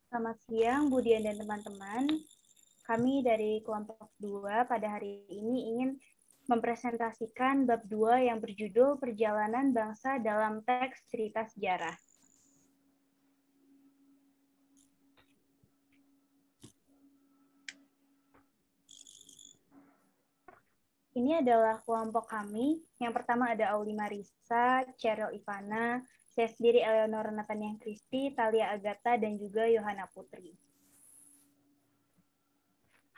Selamat siang, Budian dan teman-teman. Kami dari kelompok 2 pada hari ini ingin mempresentasikan bab 2 yang berjudul Perjalanan Bangsa dalam Teks Cerita Sejarah. Ini adalah kelompok kami. Yang pertama ada Auli Marisa, Cheryl Ivana, saya sendiri Eleonora Nathaniel Christy, Talia Agatha, dan juga Yohana Putri.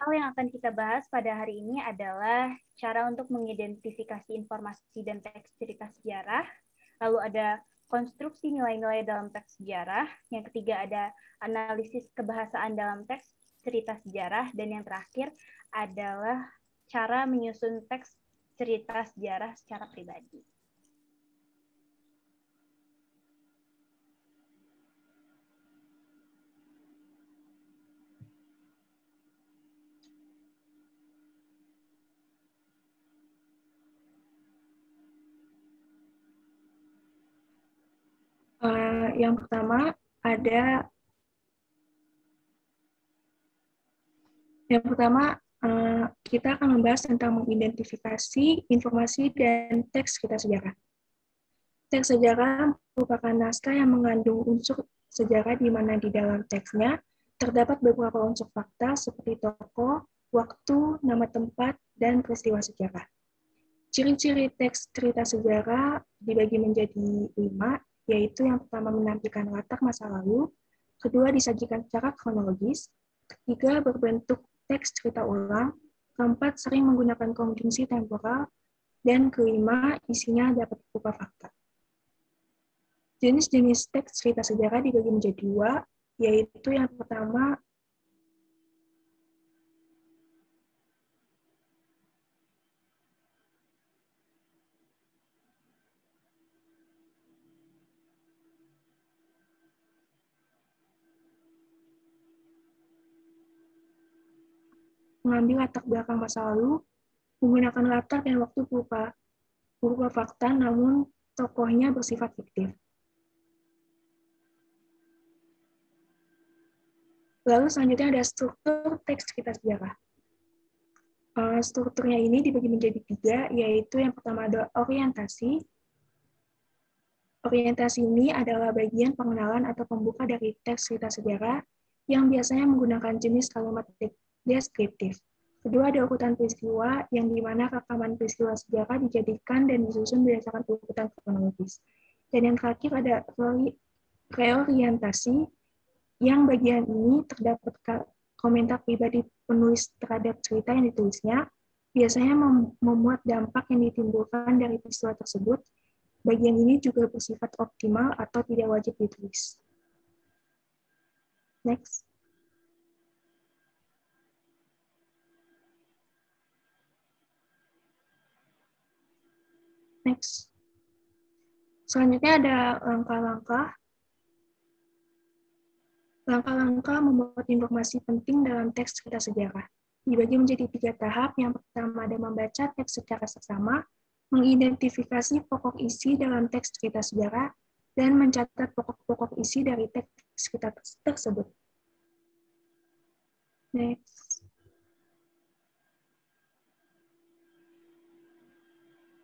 Hal yang akan kita bahas pada hari ini adalah cara untuk mengidentifikasi informasi dan teks cerita sejarah. Lalu ada konstruksi nilai-nilai dalam teks sejarah. Yang ketiga ada analisis kebahasaan dalam teks cerita sejarah. Dan yang terakhir adalah cara menyusun teks cerita sejarah secara pribadi. Yang pertama ada kita akan membahas tentang mengidentifikasi informasi dan teks cerita sejarah. Teks sejarah merupakan naskah yang mengandung unsur sejarah di mana di dalam teksnya terdapat beberapa unsur fakta seperti tokoh, waktu, nama tempat, dan peristiwa sejarah. Ciri-ciri teks cerita sejarah dibagi menjadi 5, yaitu yang pertama menampilkan latar masa lalu, kedua disajikan secara kronologis, ketiga berbentuk teks cerita ulang, keempat sering menggunakan konjungsi temporal, dan kelima isinya dapat berupa fakta. Jenis-jenis teks cerita sejarah dibagi menjadi 2, yaitu yang pertama mengambil latar belakang masa lalu, menggunakan latar dan waktu berupa fakta, namun tokohnya bersifat fiktif. Lalu selanjutnya ada struktur teks cerita sejarah. Strukturnya ini dibagi menjadi 3, yaitu yang pertama ada orientasi. Orientasi ini adalah bagian pengenalan atau pembuka dari teks cerita sejarah yang biasanya menggunakan jenis kalimat deskriptif. Kedua ada urutan peristiwa yang dimana rekaman peristiwa sejarah dijadikan dan disusun berdasarkan urutan kronologis. Dan yang terakhir ada reorientasi yang bagian ini terdapat komentar pribadi penulis terhadap cerita yang ditulisnya, biasanya memuat dampak yang ditimbulkan dari peristiwa tersebut. Bagian ini juga bersifat optimal atau tidak wajib ditulis. Next. Next. Selanjutnya ada langkah-langkah membuat informasi penting dalam teks cerita sejarah. Dibagi menjadi 3 tahap. Yang pertama ada membaca teks secara seksama, mengidentifikasi pokok isi dalam teks cerita sejarah, dan mencatat pokok-pokok isi dari teks cerita tersebut. Next.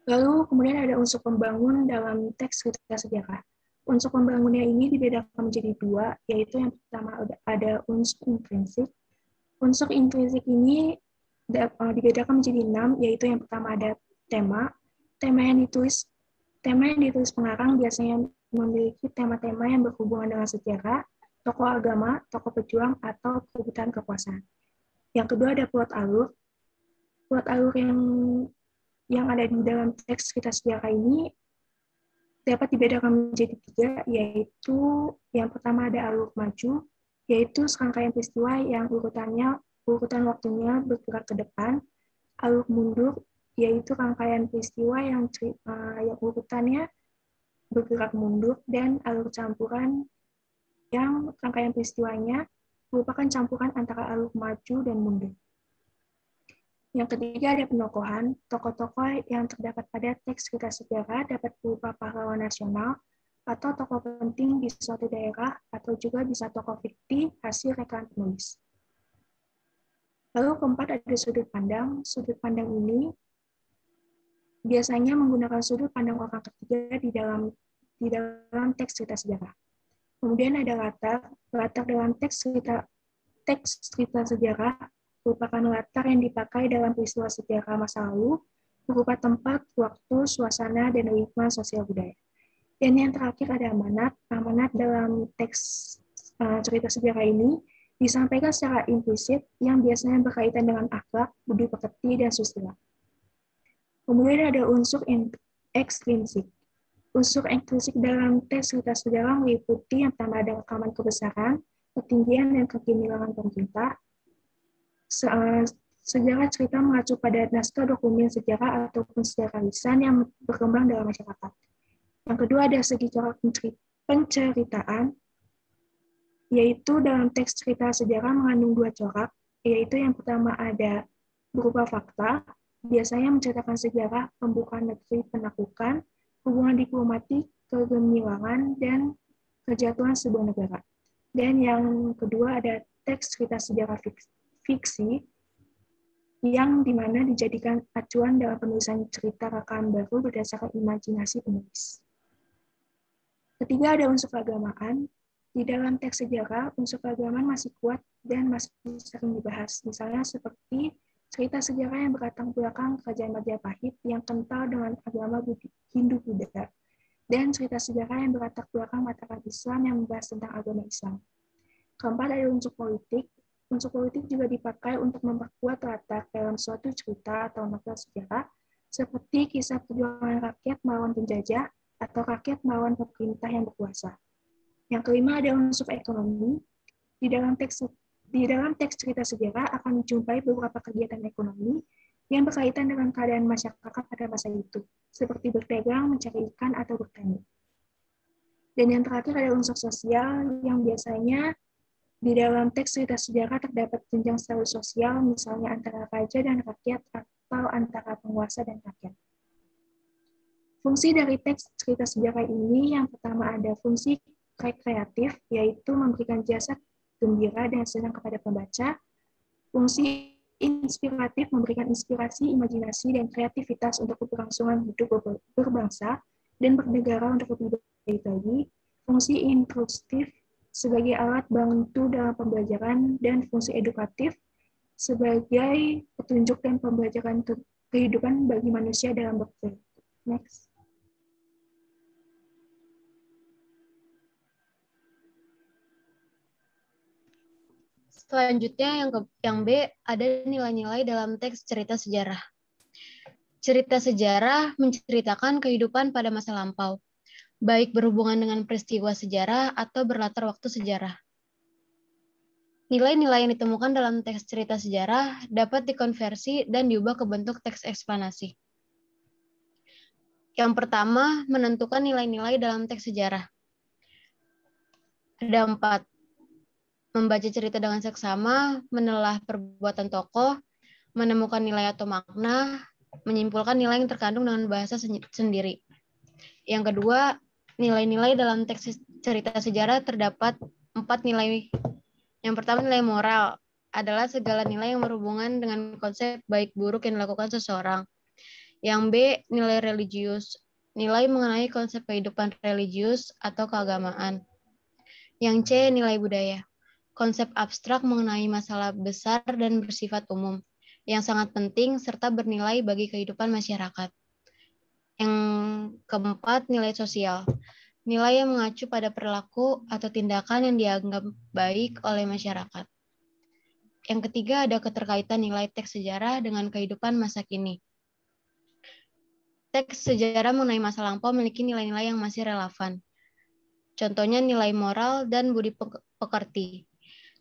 Lalu kemudian ada unsur pembangun dalam teks cerita sejarah. Unsur pembangunnya ini dibedakan menjadi 2, yaitu yang pertama ada unsur intrinsik. Unsur intrinsik ini dibedakan menjadi 6, yaitu yang pertama ada tema. Tema yang ditulis pengarang biasanya memiliki tema-tema yang berhubungan dengan sejarah, tokoh agama, tokoh pejuang, atau kebutuhan kekuasaan. Yang kedua ada plot alur. Plot alur yang ada di dalam teks cerita sejarah ini dapat dibedakan menjadi 3, yaitu yang pertama ada alur maju, yaitu serangkaian peristiwa yang urutan waktunya bergerak ke depan. Alur mundur, yaitu rangkaian peristiwa yang urutannya bergerak mundur. Dan alur campuran, yang rangkaian peristiwanya merupakan campuran antara alur maju dan mundur. Yang ketiga ada penokohan. Tokoh-tokoh yang terdapat pada teks cerita sejarah dapat berupa pahlawan nasional, atau tokoh penting di suatu daerah, atau juga bisa tokoh fiktif hasil rekaan penulis. Lalu keempat ada sudut pandang. Sudut pandang ini biasanya menggunakan sudut pandang orang ketiga di dalam teks cerita sejarah. Kemudian ada latar. Latar dalam teks cerita sejarah merupakan latar yang dipakai dalam peristiwa sejarah masa lalu, berupa tempat, waktu, suasana, dan lingkungan sosial budaya. Dan yang terakhir ada amanat. Amanat dalam teks cerita sejarah ini disampaikan secara implisit yang biasanya berkaitan dengan akhlak, budi pekerti, dan susila. Kemudian ada unsur ekstrinsik. Unsur ekstrinsik dalam teks cerita sejarah meliputi yang pertama ada rekaman kebesaran, ketinggian, dan kegemilangan pemerintah. Sejarah cerita mengacu pada naskah dokumen sejarah ataupun sejarah lisan yang berkembang dalam masyarakat. Yang kedua ada segi corak penceritaan, yaitu dalam teks cerita sejarah mengandung dua corak, yaitu yang pertama ada berupa fakta, biasanya menceritakan sejarah pembukaan negeri penaklukan, hubungan diplomatik, kegemilangan, dan kejatuhan sebuah negara. Dan yang kedua ada teks cerita sejarah fiksi, yang dimana dijadikan acuan dalam penulisan cerita rekaman baru berdasarkan imajinasi penulis. Ketiga ada unsur keagamaan. Di dalam teks sejarah, unsur keagamaan masih kuat dan masih sering dibahas. Misalnya seperti cerita sejarah yang berlatar belakang kerajaan Majapahit yang kental dengan agama Hindu-Buddha, dan cerita sejarah yang berlatar belakang masyarakat Islam yang membahas tentang agama Islam. Keempat ada unsur politik. Unsur politik juga dipakai untuk memperkuat latar dalam suatu cerita atau novel sejarah, seperti kisah perjuangan rakyat melawan penjajah atau rakyat melawan pemerintah yang berkuasa. Yang kelima ada unsur ekonomi. Di dalam teks cerita sejarah akan dijumpai beberapa kegiatan ekonomi yang berkaitan dengan keadaan masyarakat pada masa itu, seperti berdagang, mencari ikan, atau bertani. Dan yang terakhir ada unsur sosial yang biasanya di dalam teks cerita sejarah terdapat jenjang status sosial, misalnya antara raja dan rakyat atau antara penguasa dan rakyat. Fungsi dari teks cerita sejarah ini yang pertama ada fungsi rekreatif, yaitu memberikan jasa gembira dan senang kepada pembaca. Fungsi inspiratif, memberikan inspirasi, imajinasi, dan kreativitas untuk keberlangsungan hidup berbangsa dan bernegara untuk lebih baik lagi. Fungsi instruktif sebagai alat bantu dalam pembelajaran, dan fungsi edukatif sebagai petunjuk dan pembelajaran kehidupan bagi manusia dalam berpikir. Next. Selanjutnya yang B ada nilai-nilai dalam teks cerita sejarah. Cerita sejarah menceritakan kehidupan pada masa lampau, baik berhubungan dengan peristiwa sejarah atau berlatar waktu sejarah. Nilai-nilai yang ditemukan dalam teks cerita sejarah dapat dikonversi dan diubah ke bentuk teks eksplanasi. Yang pertama, menentukan nilai-nilai dalam teks sejarah. Ada 4. Membaca cerita dengan seksama, menelah perbuatan tokoh, menemukan nilai atau makna, menyimpulkan nilai yang terkandung dengan bahasa sendiri. Yang kedua, nilai-nilai dalam teks cerita sejarah terdapat 4 nilai. Yang pertama, nilai moral adalah segala nilai yang berhubungan dengan konsep baik buruk yang dilakukan seseorang. Yang B, nilai religius, nilai mengenai konsep kehidupan religius atau keagamaan. Yang C, nilai budaya, konsep abstrak mengenai masalah besar dan bersifat umum, yang sangat penting serta bernilai bagi kehidupan masyarakat. Yang keempat, nilai sosial, nilai yang mengacu pada perilaku atau tindakan yang dianggap baik oleh masyarakat. Yang ketiga, ada keterkaitan nilai teks sejarah dengan kehidupan masa kini. Teks sejarah mengenai masa lampau memiliki nilai-nilai yang masih relevan. Contohnya nilai moral dan budi pekerti.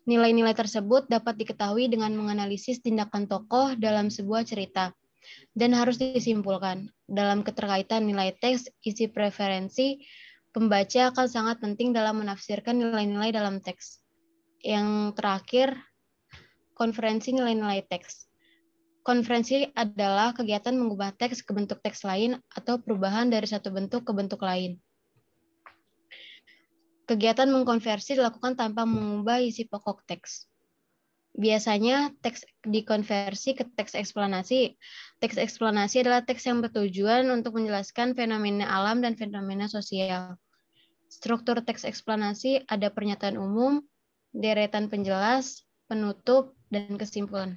Nilai-nilai tersebut dapat diketahui dengan menganalisis tindakan tokoh dalam sebuah cerita dan harus disimpulkan. Dalam keterkaitan nilai teks, isi preferensi pembaca akan sangat penting dalam menafsirkan nilai-nilai dalam teks. Yang terakhir, konferensi nilai-nilai teks. Konferensi adalah kegiatan mengubah teks ke bentuk teks lain atau perubahan dari satu bentuk ke bentuk lain. Kegiatan mengkonversi dilakukan tanpa mengubah isi pokok teks. Biasanya teks dikonversi ke teks eksplanasi. Teks eksplanasi adalah teks yang bertujuan untuk menjelaskan fenomena alam dan fenomena sosial. Struktur teks eksplanasi ada pernyataan umum, deretan penjelas, penutup, dan kesimpulan.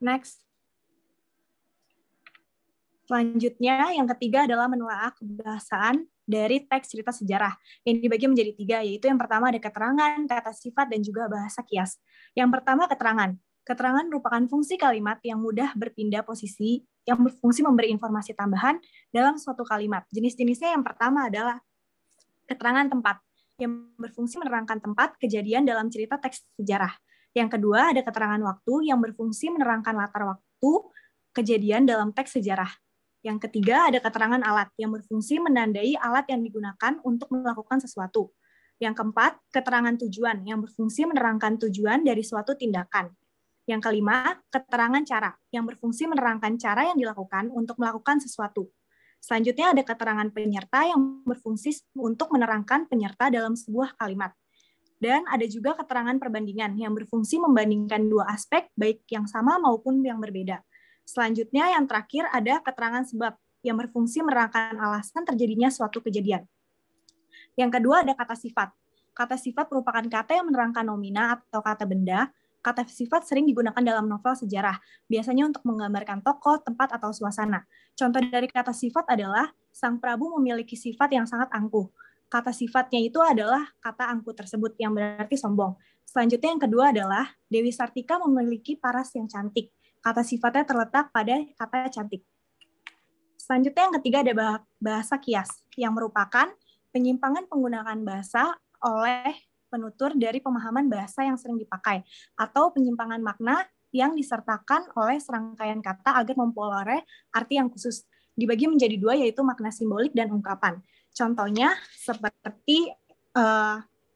Next. Selanjutnya, yang ketiga adalah menelaah kebahasaan dari teks cerita sejarah. Yang dibagi menjadi 3, yaitu yang pertama ada keterangan, kata sifat, dan juga bahasa kias. Yang pertama, keterangan. Keterangan merupakan fungsi kalimat yang mudah berpindah posisi, yang berfungsi memberi informasi tambahan dalam suatu kalimat. Jenis-jenisnya yang pertama adalah keterangan tempat, yang berfungsi menerangkan tempat kejadian dalam cerita teks sejarah. Yang kedua, ada keterangan waktu yang berfungsi menerangkan latar waktu kejadian dalam teks sejarah. Yang ketiga, ada keterangan alat yang berfungsi menandai alat yang digunakan untuk melakukan sesuatu. Yang keempat, keterangan tujuan yang berfungsi menerangkan tujuan dari suatu tindakan. Yang kelima, keterangan cara yang berfungsi menerangkan cara yang dilakukan untuk melakukan sesuatu. Selanjutnya ada keterangan penyerta yang berfungsi untuk menerangkan penyerta dalam sebuah kalimat. Dan ada juga keterangan perbandingan yang berfungsi membandingkan dua aspek, baik yang sama maupun yang berbeda. Selanjutnya yang terakhir ada keterangan sebab yang berfungsi menerangkan alasan terjadinya suatu kejadian. Yang kedua ada kata sifat. Kata sifat merupakan kata yang menerangkan nomina atau kata benda. Kata sifat sering digunakan dalam novel sejarah, biasanya untuk menggambarkan tokoh, tempat, atau suasana. Contoh dari kata sifat adalah Sang Prabu memiliki sifat yang sangat angkuh. Kata sifatnya itu adalah kata angkuh tersebut yang berarti sombong. Selanjutnya yang kedua adalah Dewi Sartika memiliki paras yang cantik. Kata sifatnya terletak pada kata cantik. Selanjutnya yang ketiga ada bahasa kias, yang merupakan penyimpangan penggunaan bahasa oleh penutur dari pemahaman bahasa yang sering dipakai, atau penyimpangan makna yang disertakan oleh serangkaian kata agar memperoleh arti yang khusus. Dibagi menjadi 2, yaitu makna simbolik dan ungkapan. Contohnya seperti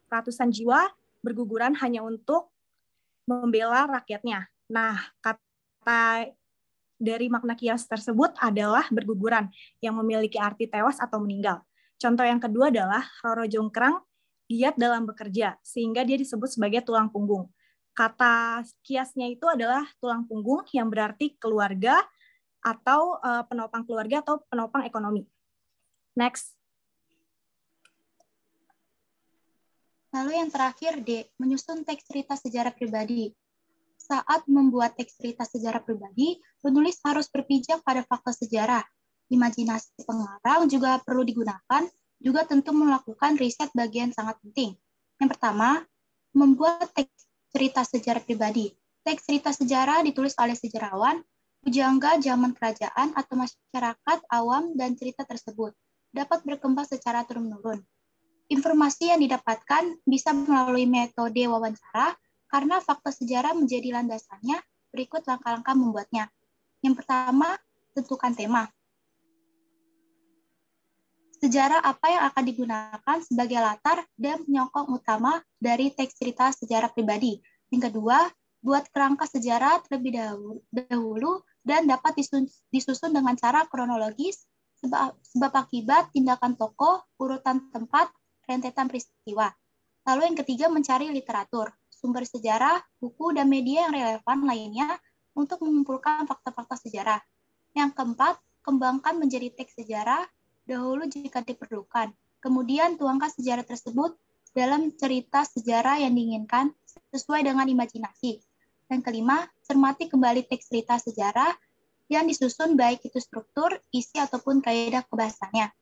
ratusan jiwa berguguran hanya untuk membela rakyatnya. Nah, kata dari makna kias tersebut adalah berguguran, yang memiliki arti tewas atau meninggal. Contoh yang kedua adalah Roro Jonggrang giat dalam bekerja, sehingga dia disebut sebagai tulang punggung. Kata kiasnya itu adalah tulang punggung yang berarti keluarga atau penopang keluarga atau penopang ekonomi. Next. Lalu yang terakhir, D, menyusun teks cerita sejarah pribadi. Saat membuat teks cerita sejarah pribadi, penulis harus berpijak pada fakta sejarah. Imajinasi pengarang juga perlu digunakan, juga tentu melakukan riset bagian sangat penting. Yang pertama, membuat teks cerita sejarah pribadi. Teks cerita sejarah ditulis oleh sejarawan, pujangga zaman kerajaan atau masyarakat awam, dan cerita tersebut dapat berkembang secara turun-menurun. Informasi yang didapatkan bisa melalui metode wawancara, karena fakta sejarah menjadi landasannya. Berikut langkah-langkah membuatnya. Yang pertama, tentukan tema. Sejarah apa yang akan digunakan sebagai latar dan penyokong utama dari teks cerita sejarah pribadi. Yang kedua, buat kerangka sejarah terlebih dahulu dan dapat disusun dengan cara kronologis, sebab akibat, tindakan tokoh, urutan tempat, rentetan peristiwa. Lalu yang ketiga, mencari literatur, sumber sejarah, buku, dan media yang relevan lainnya untuk mengumpulkan fakta-fakta sejarah. Yang keempat, kembangkan menjadi teks sejarah dahulu jika diperlukan. Kemudian tuangkan sejarah tersebut dalam cerita sejarah yang diinginkan sesuai dengan imajinasi. Dan kelima, cermati kembali teks cerita sejarah yang disusun baik itu struktur, isi, ataupun kaidah kebahasannya.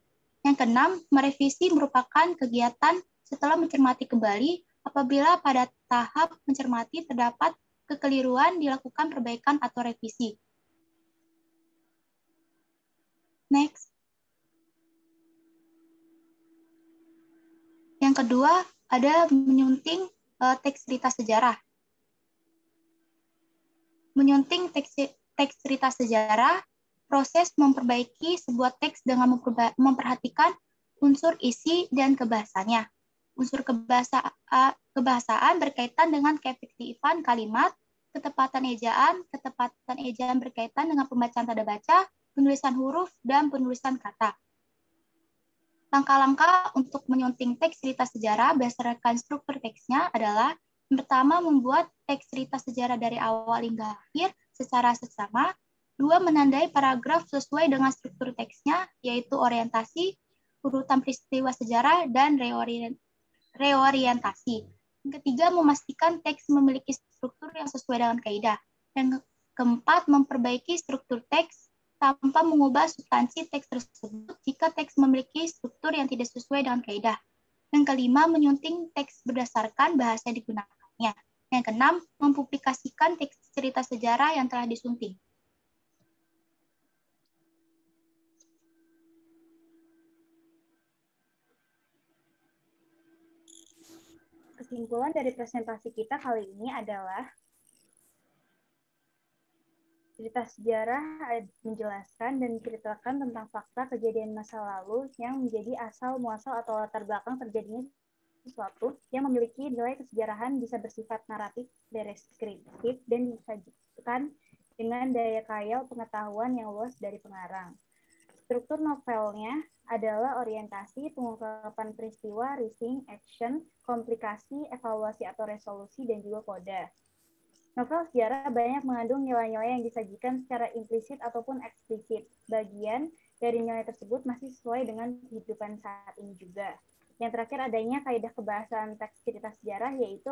Yang keenam, merevisi merupakan kegiatan setelah mencermati kembali. Apabila pada tahap mencermati terdapat kekeliruan, dilakukan perbaikan atau revisi. Next. Yang kedua, ada menyunting teks cerita sejarah. Menyunting teks cerita sejarah, proses memperbaiki sebuah teks dengan memperhatikan unsur isi dan kebahasannya. Unsur kebahasaan berkaitan dengan keefektifan kalimat, ketepatan ejaan berkaitan dengan pembacaan tanda baca, penulisan huruf, dan penulisan kata. Langkah-langkah untuk menyunting teks cerita sejarah berdasarkan struktur teksnya adalah yang pertama, membuat teks cerita sejarah dari awal hingga akhir secara seksama. 2, menandai paragraf sesuai dengan struktur teksnya, yaitu orientasi, urutan peristiwa sejarah, dan reorientasi. Yang ketiga, memastikan teks memiliki struktur yang sesuai dengan kaidah. Dan keempat, memperbaiki struktur teks tanpa mengubah substansi teks tersebut jika teks memiliki struktur yang tidak sesuai dengan kaidah. Yang kelima, menyunting teks berdasarkan bahasa yang digunakannya. Yang keenam, mempublikasikan teks cerita sejarah yang telah disunting. Kesimpulan dari presentasi kita kali ini adalah cerita sejarah menjelaskan dan menceritakan tentang fakta kejadian masa lalu yang menjadi asal muasal atau latar belakang terjadinya sesuatu yang memiliki nilai kesejarahan, bisa bersifat naratif, deskriptif, dan disajikan dengan daya khayal pengetahuan yang luas dari pengarang. Struktur novelnya adalah orientasi, pengungkapan peristiwa, reasoning, action, komplikasi, evaluasi atau resolusi, dan juga kode. Novel sejarah banyak mengandung nilai-nilai yang disajikan secara implisit ataupun eksplisit. Bagian dari nilai tersebut masih sesuai dengan kehidupan saat ini juga. Yang terakhir adanya kaidah kebahasaan teks cerita sejarah, yaitu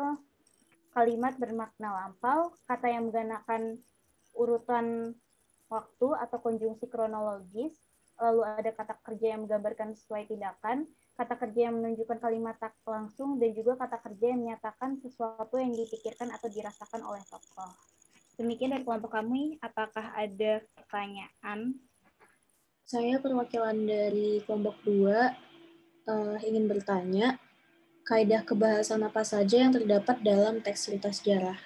kalimat bermakna lampau, kata yang menggunakan urutan waktu atau konjungsi kronologis, lalu ada kata kerja yang menggambarkan sesuai tindakan, kata kerja yang menunjukkan kalimat tak langsung, dan juga kata kerja yang menyatakan sesuatu yang dipikirkan atau dirasakan oleh tokoh. Demikian dari kelompok kami, apakah ada pertanyaan? Saya perwakilan dari kelompok 2 ingin bertanya, kaidah kebahasan apa saja yang terdapat dalam teks cerita sejarah?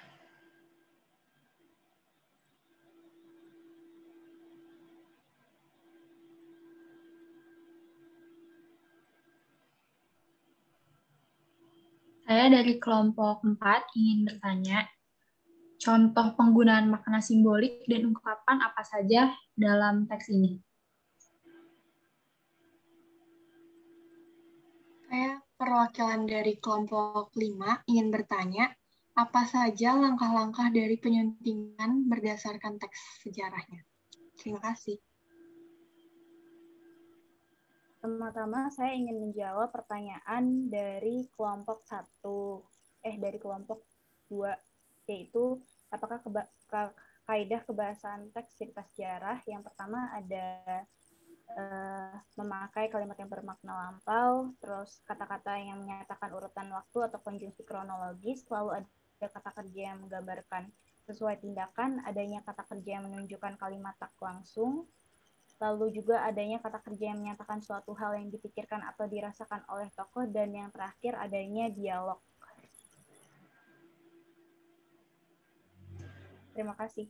Saya dari kelompok 4 ingin bertanya, contoh penggunaan makna simbolik dan ungkapan apa saja dalam teks ini? Saya perwakilan dari kelompok 5 ingin bertanya, apa saja langkah-langkah dari penyuntingan berdasarkan teks sejarahnya? Terima kasih. Pertama-tama saya ingin menjawab pertanyaan dari kelompok 2, yaitu apakah kaidah kebahasaan teks cerita sejarah. Yang pertama ada memakai kalimat yang bermakna lampau, terus kata-kata yang menyatakan urutan waktu atau konjungsi kronologis, lalu ada kata kerja yang menggambarkan sesuai tindakan, adanya kata kerja yang menunjukkan kalimat tak langsung, lalu juga adanya kata kerja yang menyatakan suatu hal yang dipikirkan atau dirasakan oleh tokoh, dan yang terakhir adanya dialog. Terima kasih.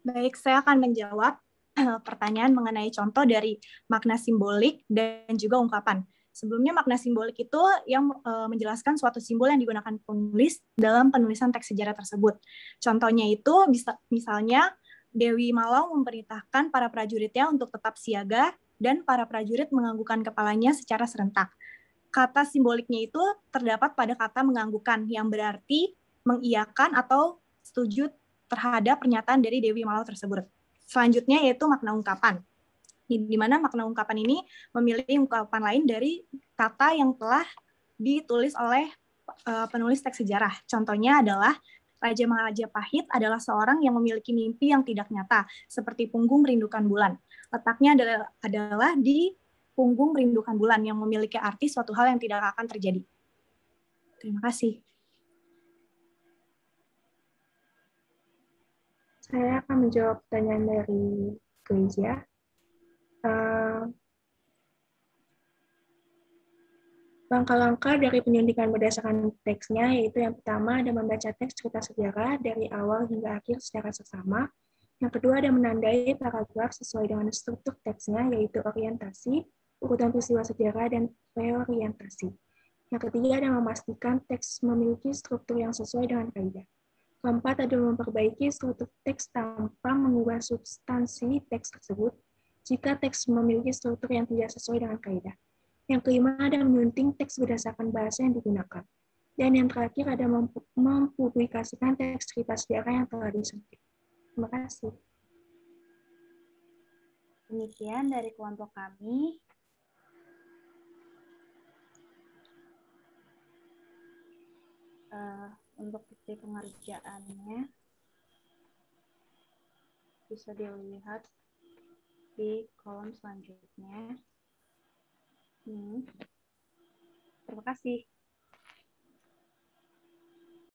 Baik, saya akan menjawab pertanyaan mengenai contoh dari makna simbolik dan juga ungkapan. Sebelumnya, makna simbolik itu yang menjelaskan suatu simbol yang digunakan penulis dalam penulisan teks sejarah tersebut. Contohnya itu misalnya Dewi Malau memerintahkan para prajuritnya untuk tetap siaga dan para prajurit menganggukkan kepalanya secara serentak. Kata simboliknya itu terdapat pada kata menganggukkan yang berarti mengiyakan atau setuju terhadap pernyataan dari Dewi Malau tersebut. Selanjutnya yaitu makna ungkapan, di mana makna ungkapan ini memilih ungkapan lain dari kata yang telah ditulis oleh penulis teks sejarah. Contohnya adalah Raja Majapahit adalah seorang yang memiliki mimpi yang tidak nyata, seperti punggung merindukan bulan. Letaknya adalah di punggung merindukan bulan yang memiliki arti suatu hal yang tidak akan terjadi. Terima kasih. Saya akan menjawab pertanyaan dari Gereja. Langkah-langkah dari penyuntingan berdasarkan teksnya, yaitu yang pertama ada membaca teks cerita sejarah dari awal hingga akhir secara seksama. Yang kedua ada menandai paragraf sesuai dengan struktur teksnya, yaitu orientasi, urutan peristiwa sejarah, dan reorientasi. Yang ketiga ada memastikan teks memiliki struktur yang sesuai dengan kaidah. Keempat adalah memperbaiki struktur teks tanpa mengubah substansi teks tersebut jika teks memiliki struktur yang tidak sesuai dengan kaidah. Yang kelima adalah menyunting teks berdasarkan bahasa yang digunakan. Dan yang terakhir ada mempublikasikan teks cerita sejarah yang telah disuntik. Terima kasih. Demikian dari kelompok kami. Untuk bukti pengerjaannya bisa dilihat di kolom selanjutnya. Terima kasih.